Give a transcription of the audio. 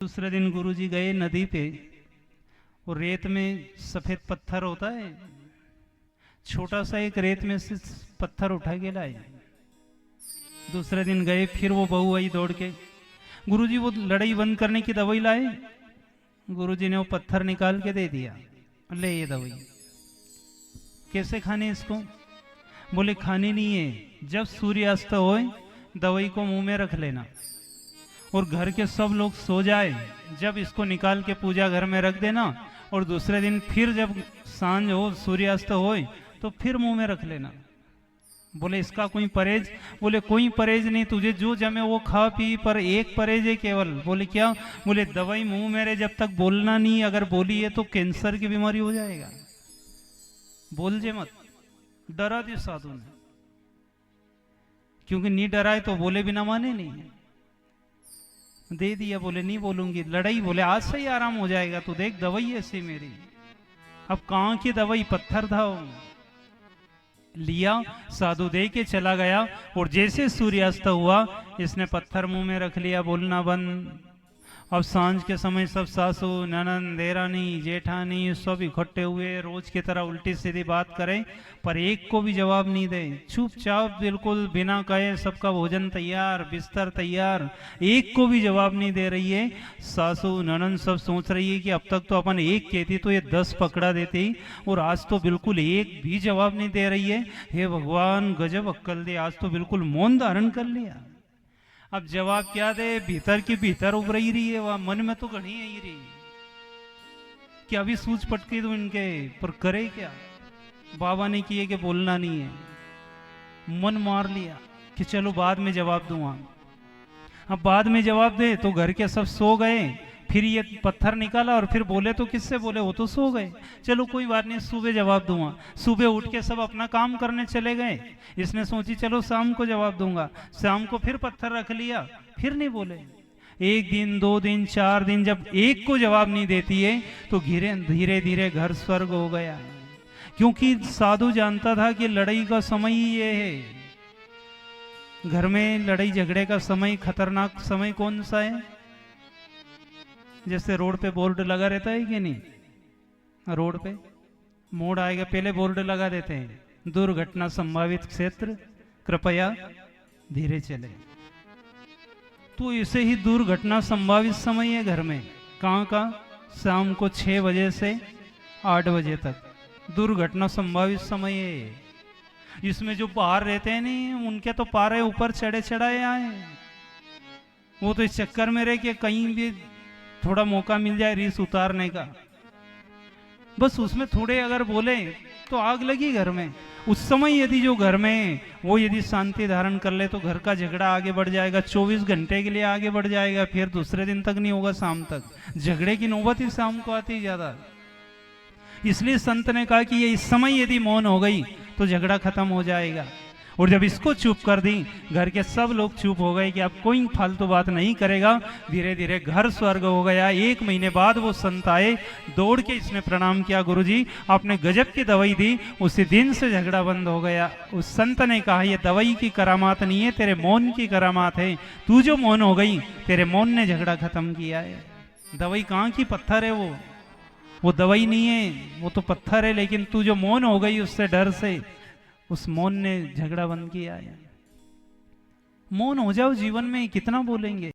दूसरे दिन गुरुजी गए नदी पे और रेत में सफेद पत्थर होता है, छोटा सा एक रेत में से पत्थर उठा के लाए। दूसरे दिन गए, फिर वो बहू आई दौड़ के, गुरुजी वो लड़ाई बंद करने की दवाई लाए। गुरुजी ने वो पत्थर निकाल के दे दिया, ले ये दवाई। कैसे खाने इसको? बोले खाने नहीं है, जब सूर्यास्त होए दवाई को मुंह में रख लेना और घर के सब लोग सो जाए, जब इसको निकाल के पूजा घर में रख देना और दूसरे दिन फिर जब सांझ हो सूर्यास्त होए तो फिर मुंह में रख लेना। बोले इसका कोई परहेज? बोले कोई परहेज नहीं, तुझे जो जमे वो खा पी, पर एक परहेज है केवल। बोले क्या? बोले दवाई मुंह मेरे जब तक बोलना नहीं, अगर बोली है तो कैंसर की बीमारी हो जाएगा। बोल जे मत। डरा दे साधु ने, क्योंकि नहीं डराए तो बोले बिना माने नहीं। दे दिया, बोले नहीं बोलूंगी। लड़ाई, बोले आज से ही आराम हो जाएगा, तू देख दवाई ऐसी मेरी। अब कहां की दवाई? पत्थर था वो। लिया, साधु दे के चला गया और जैसे सूर्यास्त हुआ इसने पत्थर मुंह में रख लिया, बोलना बंद। अब सांझ के समय सब सासू ननंद देरानी जेठानी सब इकट्ठे हुए, रोज की तरह उल्टी सीधी बात करें, पर एक को भी जवाब नहीं दे। चुपचाप बिल्कुल बिना कहे सबका भोजन तैयार, बिस्तर तैयार, एक को भी जवाब नहीं दे रही है। सासू ननंद सब सोच रही है कि अब तक तो अपन एक कहती तो ये 10 पकड़ा देती, और आज तो बिल्कुल एक भी जवाब नहीं दे रही है। हे भगवान, गजब अक्कल दे, आज तो बिल्कुल मौन धारण कर लिया। अब जवाब क्या दे? भीतर की भीतर उभर ही रही है, वह मन में तो घनी आई रही कि अभी सूझ पटकी दो इनके, पर करे क्या? बाबा ने किए कि बोलना नहीं है, मन मार लिया कि चलो बाद में जवाब दूंगा। अब बाद में जवाब दे तो घर के सब सो गए, फिर ये पत्थर निकाला और फिर बोले तो किससे बोले? वो तो सो गए। चलो कोई बात नहीं, सुबह जवाब दूंगा। सुबह उठ के सब अपना काम करने चले गए। इसने सोची चलो शाम को जवाब दूंगा। शाम को फिर पत्थर रख लिया, फिर नहीं बोले। एक दिन, 2 दिन, 4 दिन, जब एक को जवाब नहीं देती है तो धीरे धीरे घर स्वर्ग हो गया। क्योंकि साधु जानता था कि लड़ाई का समय ही ये है। घर में लड़ाई झगड़े का समय, खतरनाक समय कौन सा है? जैसे रोड पे बोर्ड लगा रहता है कि नहीं, रोड पे मोड़ आएगा पहले बोर्ड लगा देते हैं, दुर्घटना संभावित क्षेत्र, कृपया धीरे चले। तो इसे ही दुर्घटना संभावित समय है घर में। कहाँ का? शाम को 6 बजे से 8 बजे तक दुर्घटना संभावित समय है। इसमें जो बाहर रहते हैं नहीं, उनके तो पारे ऊपर चढ़े चढ़ाए आए, वो तो इस चक्कर में रहे कि कहीं भी थोड़ा मौका मिल जाए रीस उतारने का। बस उसमें थोड़े अगर बोले तो आग लगी घर में। उस समय यदि जो घर में वो यदि शांति धारण कर ले तो घर का झगड़ा आगे बढ़ जाएगा, 24 घंटे के लिए आगे बढ़ जाएगा, फिर दूसरे दिन तक नहीं होगा, शाम तक। झगड़े की नौबत ही शाम को आती ज्यादा। इसलिए संत ने कहा कि ये इस समय यदि मौन हो गई तो झगड़ा खत्म हो जाएगा। और जब इसको चुप कर दी, घर के सब लोग चुप हो गए कि अब कोई फालतू बात नहीं करेगा। धीरे धीरे घर स्वर्ग हो गया। 1 महीने बाद वो संत आए, दौड़ के इसने प्रणाम किया, गुरुजी आपने गजब की दवाई दी। उसी दिन से झगड़ा बंद हो गया। उस संत ने कहा ये दवाई की करामात नहीं है, तेरे मौन की करामात है। तू जो मौन हो गई, तेरे मौन ने झगड़ा खत्म किया है। दवाई कहाँ की? पत्थर है वो दवाई नहीं है, वो तो पत्थर है। लेकिन तू जो मौन हो गई उससे डर से, उस मौन ने झगड़ा बंद किया है। मौन हो जाओ जीवन में, कितना बोलेंगे।